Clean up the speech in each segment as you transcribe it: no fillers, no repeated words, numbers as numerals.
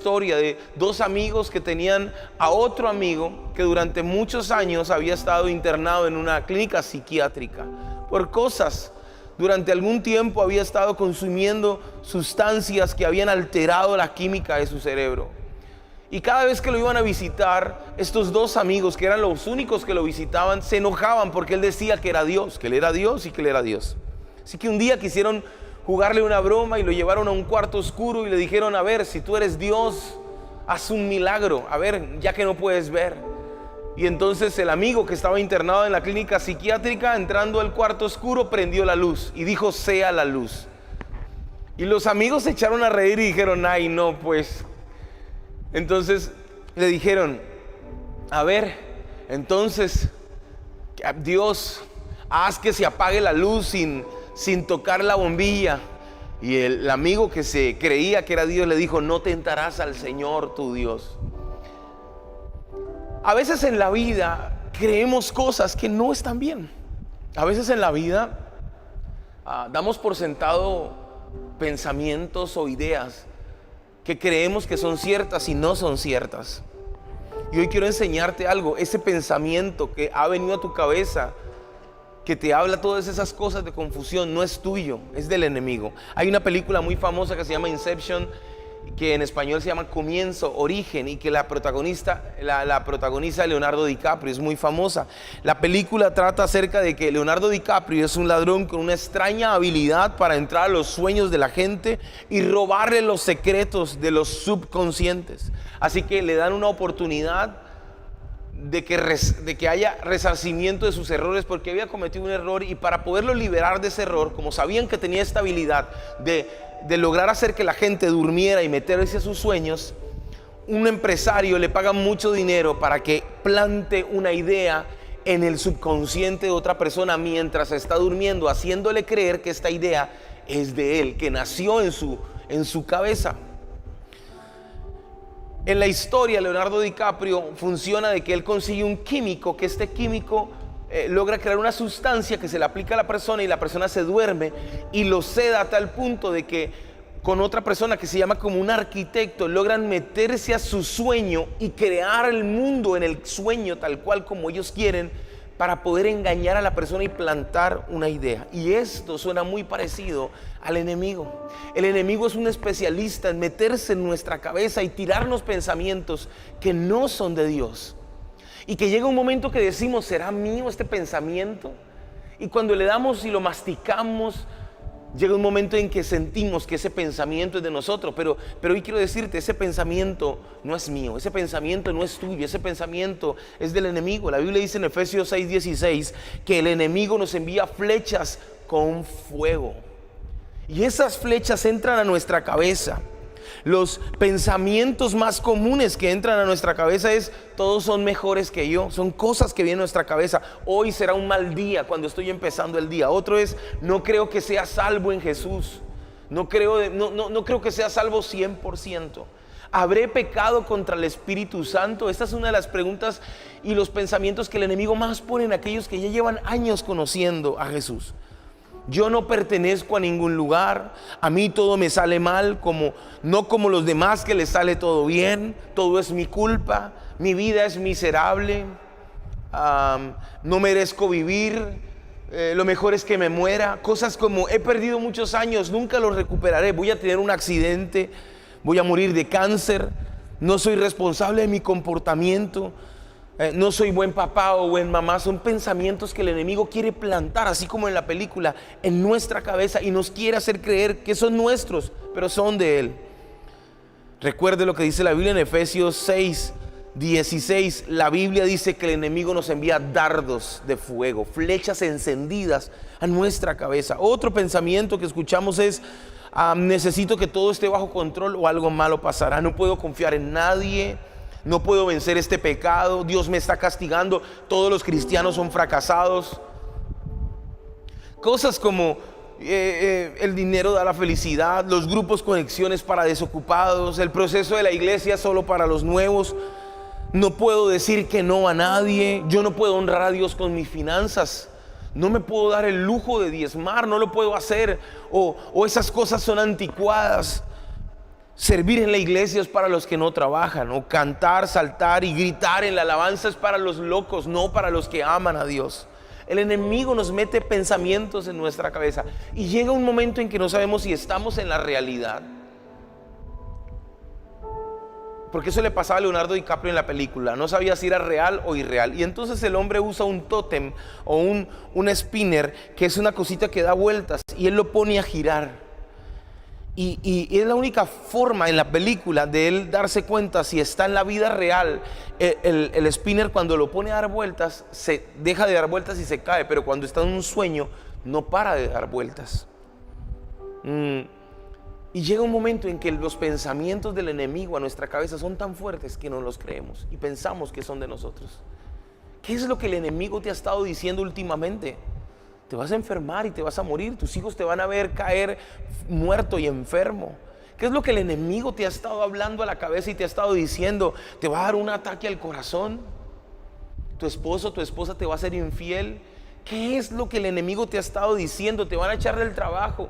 Historia de dos amigos que tenían a otro amigo que durante muchos años había estado internado en una clínica psiquiátrica por cosas. Durante algún tiempo había estado consumiendo sustancias que habían alterado la química de su cerebro. Y cada vez que lo iban a visitar, estos dos amigos, que eran los únicos que lo visitaban, se enojaban porque él decía que era Dios, que él era Dios y que él era Dios. Así que un día quisieron jugarle una broma y lo llevaron a un cuarto oscuro y le dijeron: a ver, si tú eres Dios, haz un milagro, a ver, ya que no puedes ver. Y entonces el amigo que estaba internado en la clínica psiquiátrica, entrando al cuarto oscuro, prendió la luz y dijo: sea la luz. Y los amigos se echaron a reír y dijeron: ay, no, pues. Entonces le dijeron: a ver, entonces, Dios, haz que se apague la luz sin tocar la bombilla. Y el amigo que se creía que era Dios le dijo: no tentarás al Señor tu Dios. A veces en la vida creemos cosas que no están bien. A veces en la vida damos por sentado pensamientos o ideas que creemos que son ciertas y no son ciertas. Y hoy quiero enseñarte algo. Ese pensamiento que ha venido a tu cabeza, que te habla todas esas cosas de confusión, no es tuyo, es del enemigo. Hay una película muy famosa que se llama Inception, que en español se llama Comienzo, Origen, y que la protagoniza Leonardo DiCaprio, es muy famosa. La película trata acerca de que Leonardo DiCaprio es un ladrón con una extraña habilidad para entrar a los sueños de la gente y robarle los secretos de los subconscientes. Así que le dan una oportunidad de que haya resarcimiento de sus errores, porque había cometido un error, y para poderlo liberar de ese error, como sabían que tenía esta habilidad de lograr hacer que la gente durmiera y meterse a sus sueños, un empresario le paga mucho dinero para que plante una idea en el subconsciente de otra persona mientras está durmiendo, haciéndole creer que esta idea es de él, que nació en su cabeza. En la historia, Leonardo DiCaprio funciona de que él consigue un químico, que este químico logra crear una sustancia que se le aplica a la persona y la persona se duerme y lo seda a tal punto de que con otra persona que se llama como un arquitecto logran meterse a su sueño y crear el mundo en el sueño tal cual como ellos quieren, para poder engañar a la persona y plantar una idea. Y esto suena muy parecido al enemigo. El enemigo es un especialista en meterse en nuestra cabeza y tirarnos pensamientos que no son de Dios. Y que llega un momento que decimos: ¿será mío este pensamiento? Y cuando le damos y lo masticamos, llega un momento en que sentimos que ese pensamiento es de nosotros, pero hoy quiero decirte, ese pensamiento no es mío, ese pensamiento no es tuyo, ese pensamiento es del enemigo. La Biblia dice en Efesios 6:16 que el enemigo nos envía flechas con fuego, y esas flechas entran a nuestra cabeza. Los pensamientos más comunes que entran a nuestra cabeza es: todos son mejores que yo. Son cosas que vienen a nuestra cabeza. Hoy será un mal día cuando estoy empezando el día. Otro es: no creo que sea salvo en Jesús. No creo que sea salvo 100%. ¿Habré pecado contra el Espíritu Santo? Esta es una de las preguntas y los pensamientos que el enemigo más pone en aquellos que ya llevan años conociendo a Jesús. Yo no pertenezco a ningún lugar, a mí todo me sale mal, no como los demás que les sale todo bien, todo es mi culpa, mi vida es miserable, no merezco vivir, lo mejor es que me muera. Cosas como: he perdido muchos años, nunca los recuperaré, voy a tener un accidente, voy a morir de cáncer, no soy responsable de mi comportamiento, no soy buen papá o buen mamá. Son pensamientos que el enemigo quiere plantar, así como en la película, en nuestra cabeza, y nos quiere hacer creer que son nuestros, pero son de él. Recuerde lo que dice la Biblia en Efesios 6:16. La Biblia dice que el enemigo nos envía dardos de fuego, flechas encendidas a nuestra cabeza. Otro pensamiento que escuchamos es: necesito que todo esté bajo control o algo malo pasará, no puedo confiar en nadie, no puedo vencer este pecado, Dios me está castigando, todos los cristianos son fracasados. Cosas como: el dinero da la felicidad, los grupos conexiones para desocupados, el proceso de la iglesia solo para los nuevos, no puedo decir que no a nadie, yo no puedo honrar a Dios con mis finanzas, no me puedo dar el lujo de diezmar, no lo puedo hacer, o esas cosas son anticuadas. Servir en la iglesia es para los que no trabajan, o cantar, saltar y gritar en la alabanza es para los locos, no para los que aman a Dios. El enemigo nos mete pensamientos en nuestra cabeza y llega un momento en que no sabemos si estamos en la realidad. Porque eso le pasaba a Leonardo DiCaprio en la película, no sabía si era real o irreal. Y entonces el hombre usa un tótem o un spinner, que es una cosita que da vueltas, y él lo pone a girar. Y es la única forma en la película de él darse cuenta si está en la vida real. El spinner, cuando lo pone a dar vueltas, se deja de dar vueltas y se cae, pero cuando está en un sueño no para de dar vueltas. Y llega un momento en que los pensamientos del enemigo a nuestra cabeza son tan fuertes que no los creemos y pensamos que son de nosotros. ¿Qué es lo que el enemigo te ha estado diciendo últimamente? Te vas a enfermar y te vas a morir. Tus hijos te van a ver caer muerto y enfermo. ¿Qué es lo que el enemigo te ha estado hablando a la cabeza y te ha estado diciendo? Te va a dar un ataque al corazón. Tu esposo, tu esposa te va a ser infiel. ¿Qué es lo que el enemigo te ha estado diciendo? Te van a echar del trabajo.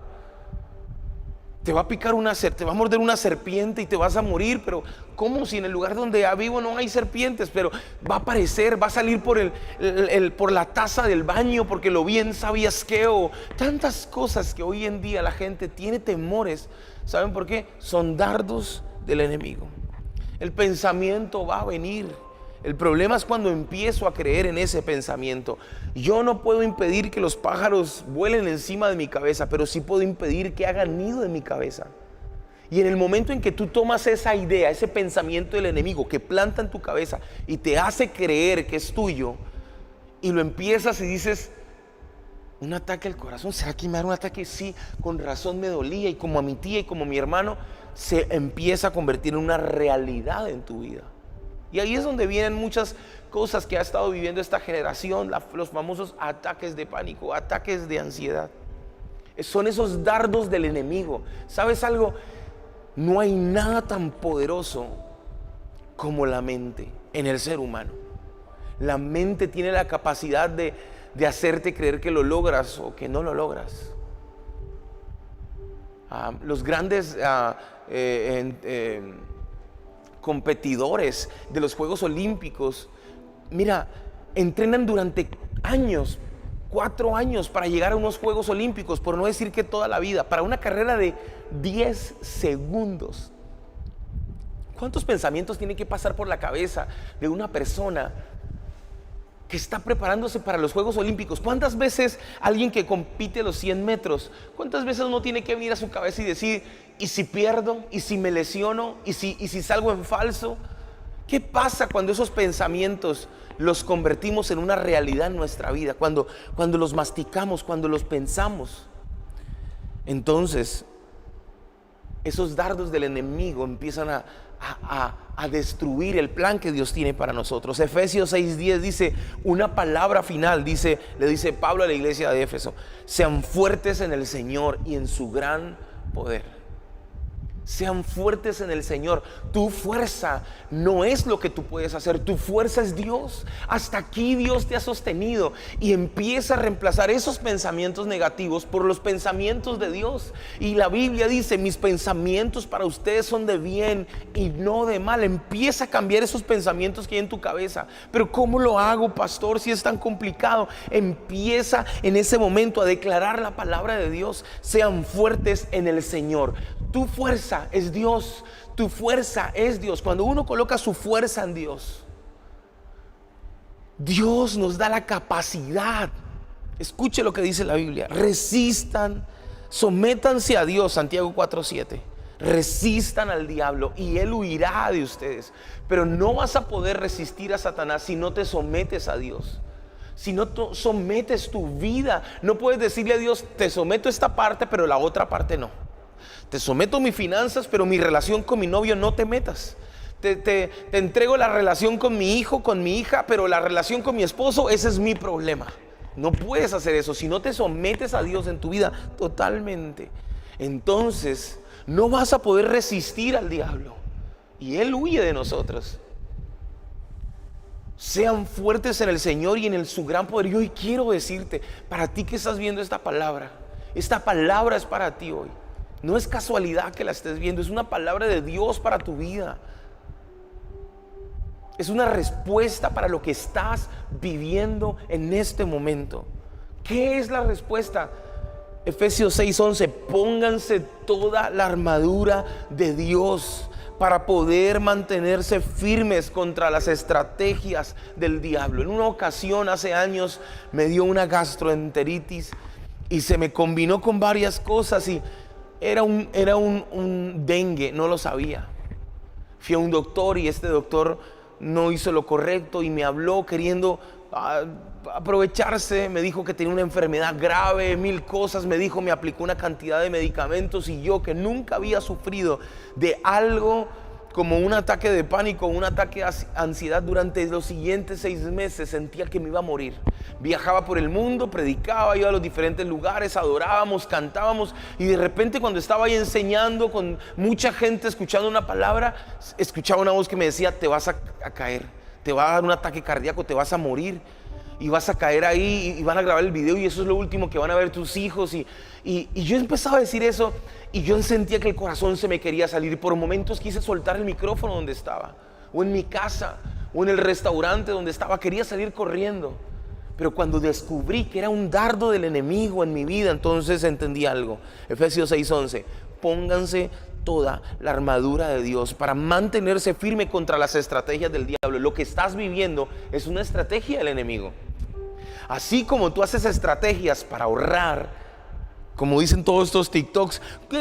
Te va a picar te va a morder una serpiente y te vas a morir. Pero ¿cómo si en el lugar donde vivo no hay serpientes? Pero va a aparecer, va a salir por la taza del baño porque lo vi en Sabiasqueo. Tantas cosas que hoy en día la gente tiene temores. ¿Saben por qué? Son dardos del enemigo. El pensamiento va a venir. El problema es cuando empiezo a creer en ese pensamiento. Yo no puedo impedir que los pájaros vuelen encima de mi cabeza, pero sí puedo impedir que hagan nido en mi cabeza. Y en el momento en que tú tomas esa idea, ese pensamiento del enemigo que planta en tu cabeza y te hace creer que es tuyo, y lo empiezas y dices, un ataque al corazón, ¿será que me da un ataque? Sí, con razón me dolía, y como a mi tía y como a mi hermano, se empieza a convertir en una realidad en tu vida. Y ahí es donde vienen muchas cosas que ha estado viviendo esta generación, los famosos ataques de pánico, ataques de ansiedad. Son esos dardos del enemigo. ¿Sabes algo? No hay nada tan poderoso como la mente en el ser humano. La mente tiene la capacidad de hacerte creer que lo logras o que no lo logras. Los grandes competidores de los Juegos Olímpicos, mira, entrenan durante años, 4 años para llegar a unos Juegos Olímpicos, por no decir que toda la vida, para una carrera de 10 segundos. ¿Cuántos pensamientos tienen que pasar por la cabeza de una persona que está preparándose para los Juegos Olímpicos? ¿Cuántas veces alguien que compite los 100 metros, cuántas veces uno tiene que venir a su cabeza y decir, ¿y si pierdo? ¿Y si me lesiono? ¿Y si salgo en falso? ¿Qué pasa cuando esos pensamientos los convertimos en una realidad en nuestra vida? Cuando los masticamos, cuando los pensamos. Entonces, esos dardos del enemigo empiezan a destruir el plan que Dios tiene para nosotros. Efesios 6:10 dice una palabra final, le dice Pablo a la iglesia de Éfeso: sean fuertes en el Señor y en su gran poder. Sean fuertes en el Señor. Tu fuerza no es lo que tú puedes hacer, tu fuerza es Dios. Hasta aquí Dios te ha sostenido, y empieza a reemplazar esos pensamientos negativos por los pensamientos de Dios. Y la Biblia dice: mis pensamientos para ustedes son de bien y no de mal. Empieza a cambiar esos pensamientos que hay en tu cabeza. Pero ¿cómo lo hago, pastor, si es tan complicado? Empieza en ese momento a declarar la palabra de Dios. Sean fuertes en el Señor. Tu fuerza es Dios, tu fuerza es Dios. Cuando uno coloca su fuerza en Dios, Dios nos da la capacidad. Escuche lo que dice la Biblia: resistan, sométanse a Dios. Santiago 4:7. Resistan al diablo y él huirá de ustedes. Pero no vas a poder resistir a Satanás si no te sometes a Dios. Si no sometes tu vida, no puedes decirle a Dios: te someto esta parte, pero la otra parte no. Te someto mis finanzas, pero mi relación con mi novio no te metas. Te entrego la relación con mi hijo, con mi hija, pero la relación con mi esposo, ese es mi problema. No puedes hacer eso. Si no te sometes a Dios en tu vida totalmente, entonces no vas a poder resistir al diablo y él huye de nosotros. Sean fuertes en el Señor y en su gran poder. Y hoy quiero decirte, para ti que estás viendo esta palabra es para ti hoy. No es casualidad que la estés viendo, es una palabra de Dios para tu vida. Es una respuesta para lo que estás viviendo en este momento. ¿Qué es la respuesta? Efesios 6:11, pónganse toda la armadura de Dios para poder mantenerse firmes contra las estrategias del diablo. En una ocasión hace años me dio una gastroenteritis y se me combinó con varias cosas y era un dengue, no lo sabía. Fui a un doctor y este doctor no hizo lo correcto y me habló queriendo aprovecharse. Me dijo que tenía una enfermedad grave, 1000 cosas. Me dijo, me aplicó una cantidad de medicamentos y yo, que nunca había sufrido de algo como un ataque de pánico, un ataque de ansiedad durante los siguientes 6 meses, sentía que me iba a morir. Viajaba por el mundo, predicaba, iba a los diferentes lugares, adorábamos, cantábamos, y de repente cuando estaba ahí enseñando con mucha gente, escuchando una palabra, escuchaba una voz que me decía, te vas a caer, te va a dar un ataque cardíaco, te vas a morir y vas a caer ahí y van a grabar el video y eso es lo último que van a ver tus hijos. Y yo empezaba a decir eso y yo sentía que el corazón se me quería salir. Por momentos quise soltar el micrófono donde estaba, o en mi casa, o en el restaurante donde estaba. Quería salir corriendo. Pero cuando descubrí que era un dardo del enemigo en mi vida, entonces entendí algo. Efesios 6:11, pónganse toda la armadura de Dios para mantenerse firme contra las estrategias del diablo. Lo que estás viviendo es una estrategia del enemigo. Así como tú haces estrategias para ahorrar, como dicen todos estos TikToks,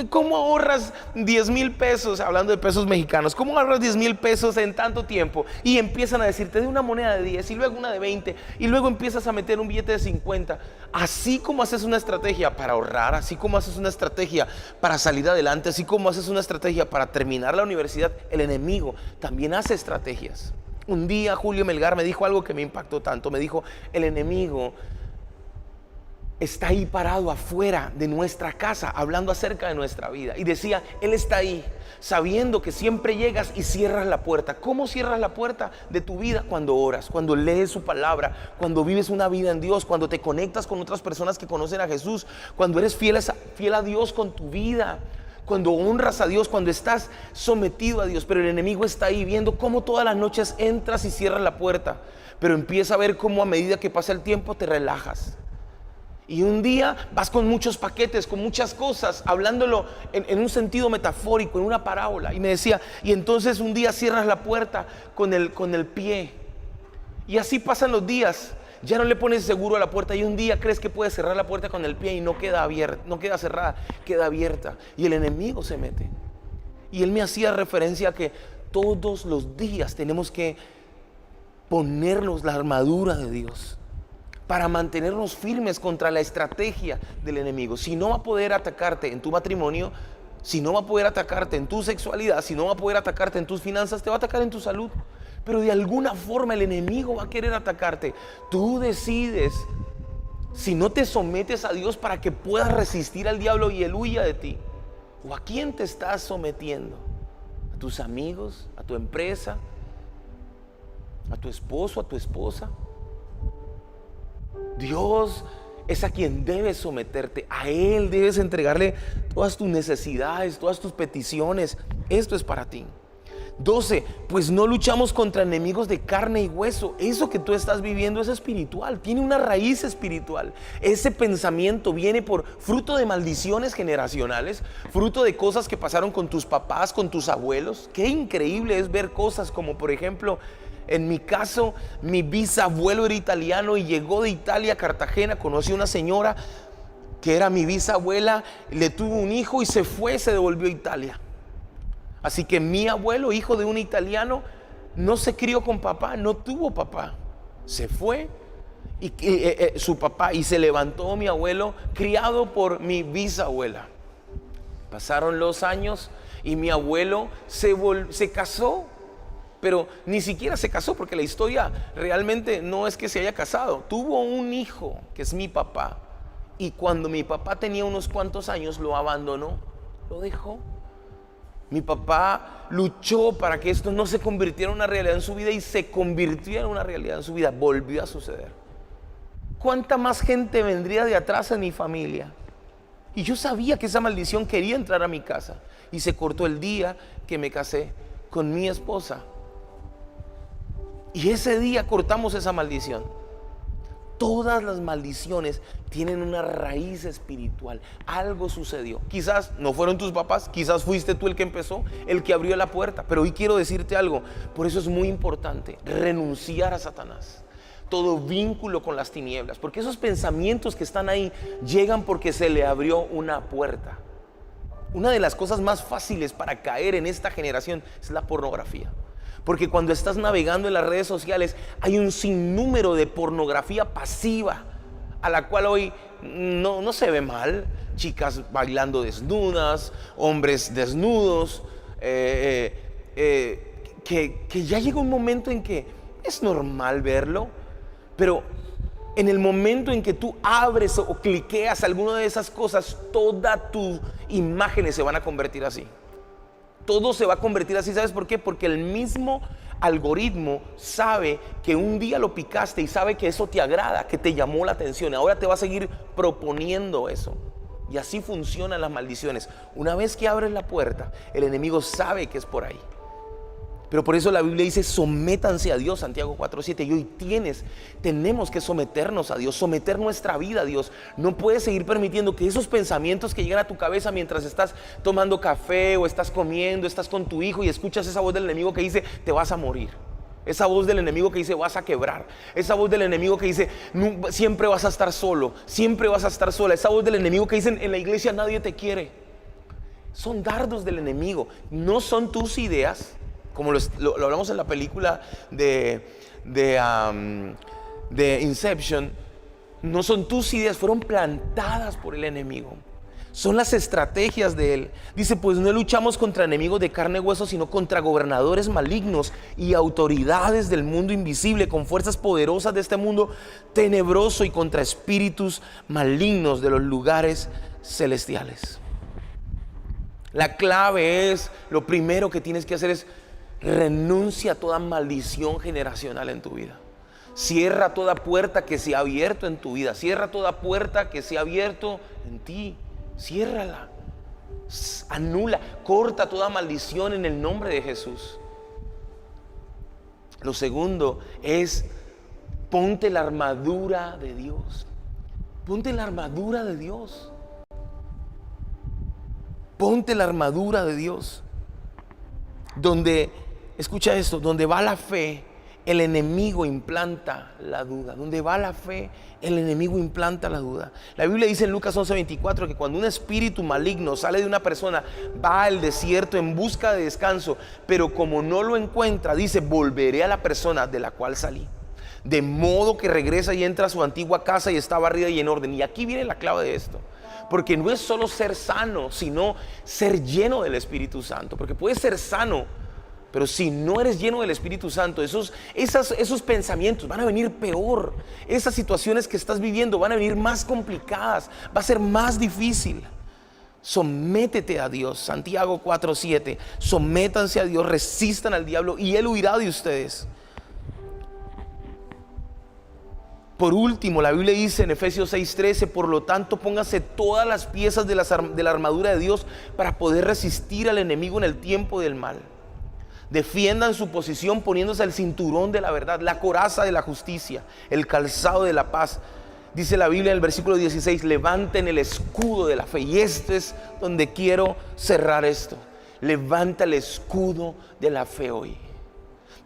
¿cómo ahorras 10,000 pesos? Hablando de pesos mexicanos, ¿cómo ahorras 10,000 pesos en tanto tiempo? Y empiezan a decirte de una moneda de 10 y luego una de 20 y luego empiezas a meter un billete de 50. Así como haces una estrategia para ahorrar, así como haces una estrategia para salir adelante, así como haces una estrategia para terminar la universidad, el enemigo también hace estrategias. Un día Julio Melgar me dijo algo que me impactó tanto. Me dijo, el enemigo está ahí parado afuera de nuestra casa, hablando acerca de nuestra vida. Y decía, él está ahí, sabiendo que siempre llegas y cierras la puerta. ¿Cómo cierras la puerta de tu vida? Cuando oras, cuando lees su palabra, cuando vives una vida en Dios, cuando te conectas con otras personas que conocen a Jesús, cuando eres fiel a Dios con tu vida, cuando honras a Dios, cuando estás sometido a Dios. Pero el enemigo está ahí viendo cómo todas las noches entras y cierras la puerta, pero empieza a ver cómo a medida que pasa el tiempo te relajas. Y un día vas con muchos paquetes, con muchas cosas, hablándolo en un sentido metafórico, en una parábola. Y me decía, y entonces un día cierras la puerta con el pie. Y así pasan los días. Ya no le pones seguro a la puerta y un día crees que puedes cerrar la puerta con el pie y no queda abierta, no queda cerrada, queda abierta. Y el enemigo se mete. Y él me hacía referencia a que todos los días tenemos que ponernos la armadura de Dios para mantenernos firmes contra la estrategia del enemigo. Si no va a poder atacarte en tu matrimonio, si no va a poder atacarte en tu sexualidad, si no va a poder atacarte en tus finanzas, te va a atacar en tu salud. Pero de alguna forma el enemigo va a querer atacarte. Tú decides si no te sometes a Dios para que puedas resistir al diablo y él huya de ti. ¿O a quién te estás sometiendo? ¿A tus amigos? ¿A tu empresa? ¿A tu esposo? ¿A tu esposa? Dios es a quien debes someterte. A Él debes entregarle todas tus necesidades, todas tus peticiones. Esto es para ti. 12, pues no luchamos contra enemigos de carne y hueso. Eso que tú estás viviendo es espiritual, tiene una raíz espiritual. Ese pensamiento viene por fruto de maldiciones generacionales, fruto de cosas que pasaron con tus papás, con tus abuelos. Qué increíble es ver cosas como, por ejemplo, en mi caso, mi bisabuelo era italiano y llegó de Italia a Cartagena. Conocí a una señora que era mi bisabuela, le tuvo un hijo y se fue, se devolvió a Italia. Así que mi abuelo, hijo de un italiano, no se crió con papá, no tuvo papá. Se fue y su papá, y se levantó mi abuelo criado por mi bisabuela. Pasaron los años y mi abuelo se casó. Pero ni siquiera se casó, porque la historia realmente no es que se haya casado. Tuvo un hijo que es mi papá, y cuando mi papá tenía unos cuantos años lo abandonó, lo dejó. Mi papá luchó para que esto no se convirtiera en una realidad en su vida, y se convirtió en una realidad en su vida. Volvió a suceder. ¿Cuánta más gente vendría de atrás en mi familia? Y yo sabía que esa maldición quería entrar a mi casa. Y se cortó el día que me casé con mi esposa. Y ese día cortamos esa maldición. Todas las maldiciones tienen una raíz espiritual. Algo sucedió. Quizás no fueron tus papás, quizás fuiste tú el que empezó, el que abrió la puerta. Pero hoy quiero decirte algo. Por eso es muy importante renunciar a Satanás. Todo vínculo con las tinieblas. Porque esos pensamientos que están ahí llegan porque se le abrió una puerta. Una de las cosas más fáciles para caer en esta generación es la pornografía. Porque cuando estás navegando en las redes sociales hay un sinnúmero de pornografía pasiva, a la cual hoy no se ve mal. Chicas bailando desnudas, hombres desnudos, que ya llega un momento en que es normal verlo. Pero en el momento en que tú abres o cliqueas alguna de esas cosas, todas tus imágenes se van a convertir así. Todo se va a convertir así. ¿Sabes por qué? Porque el mismo algoritmo sabe que un día lo picaste y sabe que eso te agrada, que te llamó la atención. Ahora te va a seguir proponiendo eso. Y así funcionan las maldiciones. Una vez que abres la puerta, el enemigo sabe que es por ahí. Pero por eso la Biblia dice: sométanse a Dios, Santiago 4:7. Y hoy tenemos que someternos a Dios, someter nuestra vida a Dios. No puedes seguir permitiendo que esos pensamientos que llegan a tu cabeza mientras estás tomando café o estás comiendo, estás con tu hijo y escuchas esa voz del enemigo que dice: te vas a morir. Esa voz del enemigo que dice: vas a quebrar. Esa voz del enemigo que dice: siempre vas a estar solo, siempre vas a estar sola. Esa voz del enemigo que dice: en la iglesia nadie te quiere. Son dardos del enemigo, no son tus ideas. Como lo hablamos en la película de Inception, no son tus ideas, fueron plantadas por el enemigo. Son las estrategias de él. Dice: pues no luchamos contra enemigos de carne y hueso, sino contra gobernadores malignos y autoridades del mundo invisible, con fuerzas poderosas de este mundo tenebroso, y contra espíritus malignos de los lugares celestiales. La clave es, lo primero que tienes que hacer es: renuncia a toda maldición generacional en tu vida. Cierra toda puerta que se ha abierto en tu vida. Cierra toda puerta que se ha abierto en ti. Ciérrala. Anula. Corta toda maldición en el nombre de Jesús. Lo segundo es: ponte la armadura de Dios. Ponte la armadura de Dios. Ponte la armadura de Dios. Escucha esto, donde va la fe, el enemigo implanta la duda. Donde va la fe, el enemigo implanta la duda. La Biblia dice en Lucas 11:24 que cuando un espíritu maligno sale de una persona, va al desierto en busca de descanso, pero como no lo encuentra, dice: volveré a la persona de la cual salí. De modo que regresa y entra a su antigua casa y está barrida y en orden. Y aquí viene la clave de esto. Porque no es solo ser sano, sino ser lleno del Espíritu Santo. Porque puedes ser sano, pero si no eres lleno del Espíritu Santo, esos pensamientos van a venir peor. Esas situaciones que estás viviendo van a venir más complicadas. Va a ser más difícil. Sométete a Dios. Santiago 4:7. Sométanse a Dios, resistan al diablo y él huirá de ustedes. Por último, la Biblia dice en Efesios 6:13: por lo tanto, pónganse todas las piezas de la armadura de Dios para poder resistir al enemigo en el tiempo del mal. Defiendan su posición poniéndose el cinturón de la verdad, la coraza de la justicia, el calzado de la paz. Dice la Biblia en el versículo 16: levanten el escudo de la fe. Y esto es donde quiero cerrar esto. Levanta el escudo de la fe hoy.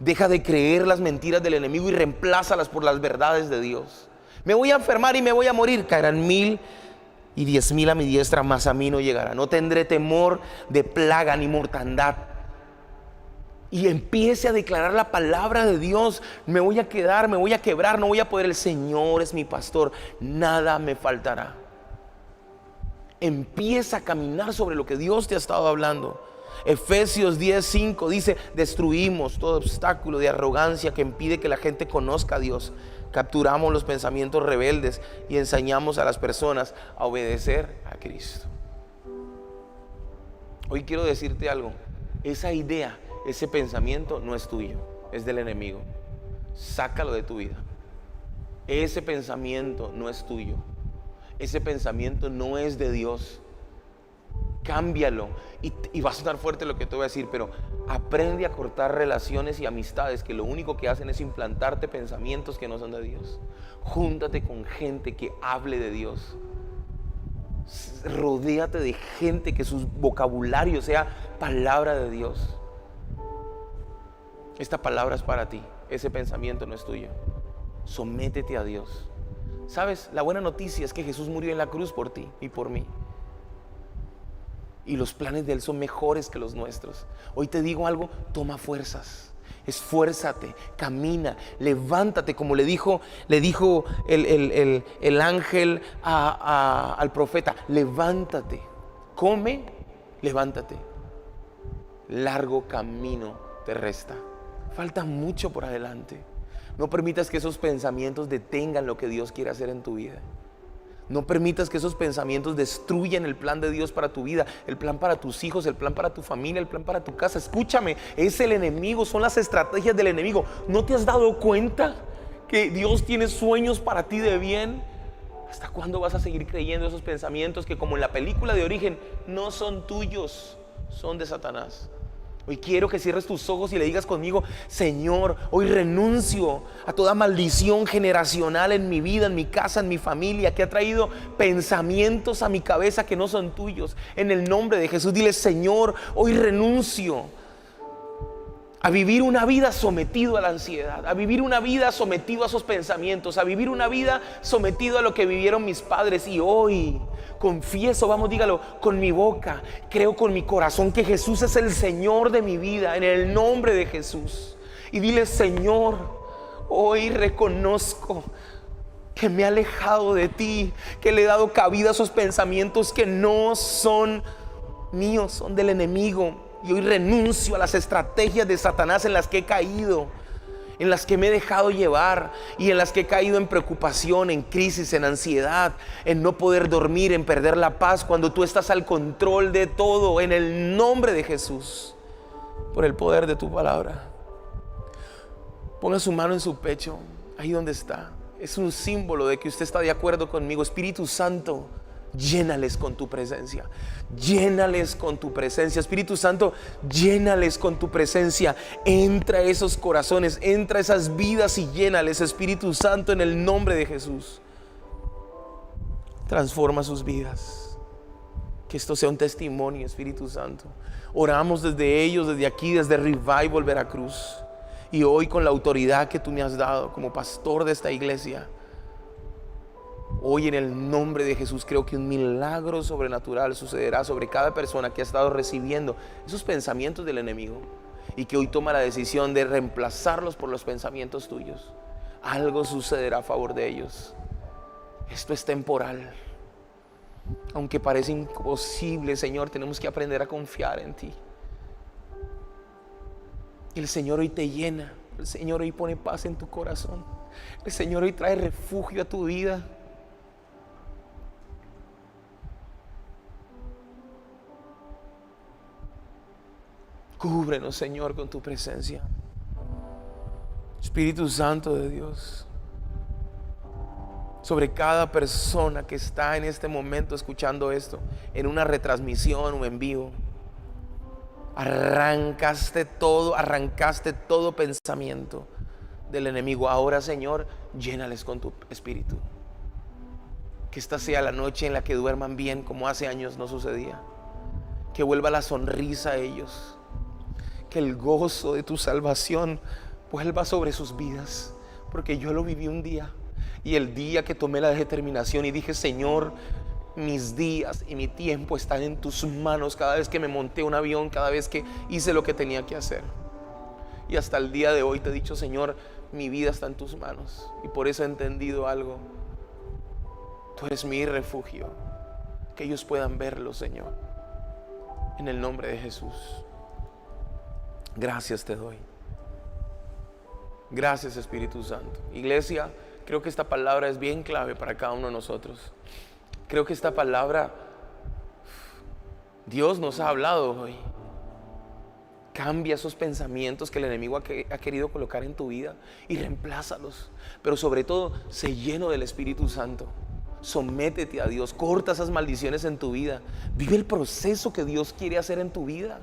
Deja de creer las mentiras del enemigo y reemplázalas por las verdades de Dios. Me voy a enfermar y me voy a morir. Caerán 1000 y 10,000 a mi diestra, mas a mí no llegará. No tendré temor de plaga ni mortandad. Y empiece a declarar la palabra de Dios. Me voy a quedar, me voy a quebrar, no voy a poder. El Señor es mi pastor, nada me faltará. Empieza a caminar sobre lo que Dios te ha estado hablando. Efesios 10:5 dice: destruimos todo obstáculo de arrogancia que impide que la gente conozca a Dios. Capturamos los pensamientos rebeldes y enseñamos a las personas a obedecer a Cristo. Hoy quiero decirte algo. Esa idea, ese pensamiento no es tuyo, es del enemigo. Sácalo de tu vida. Ese pensamiento no es tuyo. Ese pensamiento no es de Dios. cámbialo. Y va a sonar fuerte lo que te voy a decir, pero aprende a cortar relaciones y amistades que lo único que hacen es implantarte pensamientos que no son de Dios. Júntate con gente que hable de Dios. Rodéate de gente que su vocabulario sea palabra de Dios. Esta palabra es para ti, ese pensamiento no es tuyo. Sométete a Dios. ¿Sabes? La buena noticia es que Jesús murió en la cruz por ti y por mí. Y los planes de Él son mejores que los nuestros. Hoy te digo algo, toma fuerzas. Esfuérzate, camina, levántate, como le dijo el ángel al profeta. Levántate, come, levántate. Largo camino te resta. Falta mucho por adelante. No permitas que esos pensamientos detengan lo que Dios quiere hacer en tu vida. No permitas que esos pensamientos destruyan el plan de Dios para tu vida, el plan para tus hijos, el plan para tu familia, el plan para tu casa. Escúchame, es el enemigo, son las estrategias del enemigo. ¿No te has dado cuenta que Dios tiene sueños para ti de bien? ¿Hasta cuándo vas a seguir creyendo esos pensamientos que, como en la película de Origen, no son tuyos, son de Satanás? Hoy quiero que cierres tus ojos y le digas conmigo: Señor, hoy renuncio a toda maldición generacional en mi vida, en mi casa, en mi familia, que ha traído pensamientos a mi cabeza que no son tuyos. En el nombre de Jesús, dile: Señor, hoy renuncio a vivir una vida sometido a la ansiedad, a vivir una vida sometido a esos pensamientos, a vivir una vida sometido a lo que vivieron mis padres. Y hoy confieso, vamos, dígalo con mi boca, creo con mi corazón que Jesús es el Señor de mi vida, en el nombre de Jesús. Y dile: Señor, hoy reconozco que me he alejado de ti, que le he dado cabida a esos pensamientos que no son míos, son del enemigo. Y hoy renuncio a las estrategias de Satanás en las que he caído, en las que me he dejado llevar y en las que he caído en preocupación, en crisis, en ansiedad, en no poder dormir, en perder la paz, cuando tú estás al control de todo. En el nombre de Jesús, por el poder de tu palabra, ponga su mano en su pecho, ahí donde está. Es un símbolo de que usted está de acuerdo conmigo. Espíritu Santo, llénales con tu presencia. Llénales con tu presencia. Espíritu Santo, llénales con tu presencia. Entra a esos corazones, entra a esas vidas y llénales, Espíritu Santo, en el nombre de Jesús. Transforma sus vidas. Que esto sea un testimonio, Espíritu Santo. Oramos desde ellos, desde aquí, desde Revival Veracruz. Y hoy, con la autoridad que tú me has dado como pastor de esta iglesia, hoy, en el nombre de Jesús, creo que un milagro sobrenatural sucederá sobre cada persona que ha estado recibiendo esos pensamientos del enemigo y que hoy toma la decisión de reemplazarlos por los pensamientos tuyos. Algo sucederá a favor de ellos. Esto es temporal. Aunque parece imposible, Señor, tenemos que aprender a confiar en ti. El Señor hoy te llena. El Señor hoy pone paz en tu corazón. El Señor hoy trae refugio a tu vida. Cúbrenos, Señor, con tu presencia. Espíritu Santo de Dios, sobre cada persona que está en este momento escuchando esto, en una retransmisión o en vivo, arrancaste todo pensamiento del enemigo. Ahora, Señor, llénales con tu espíritu. Que esta sea la noche en la que duerman bien, como hace años no sucedía. Que vuelva la sonrisa a ellos. Que el gozo de tu salvación vuelva sobre sus vidas. Porque yo lo viví un día. Y el día que tomé la determinación y dije: Señor, mis días y mi tiempo están en tus manos. Cada vez que me monté un avión, cada vez que hice lo que tenía que hacer. Y hasta el día de hoy te he dicho: Señor, mi vida está en tus manos. Y por eso he entendido algo. Tú eres mi refugio. Que ellos puedan verlo, Señor. En el nombre de Jesús. Gracias te doy. Gracias, Espíritu Santo. Iglesia, creo que esta palabra es bien clave para cada uno de nosotros. Creo que esta palabra, Dios nos ha hablado hoy. Cambia esos pensamientos que el enemigo ha querido colocar en tu vida y reemplázalos. Pero sobre todo, sé lleno del Espíritu Santo. Sométete a Dios, corta esas maldiciones en tu vida. Vive el proceso que Dios quiere hacer en tu vida.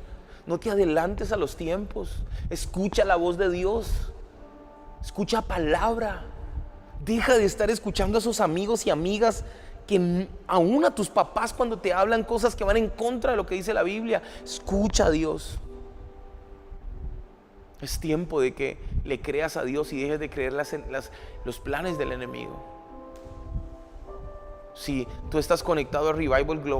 No te adelantes a los tiempos. Escucha la voz de Dios. Escucha palabra. Deja de estar escuchando a esos amigos y amigas que aún a tus papás cuando te hablan cosas que van en contra de lo que dice la Biblia. Escucha a Dios. Es tiempo de que le creas a Dios y dejes de creer los planes del enemigo. Si tú estás conectado a Revival Global,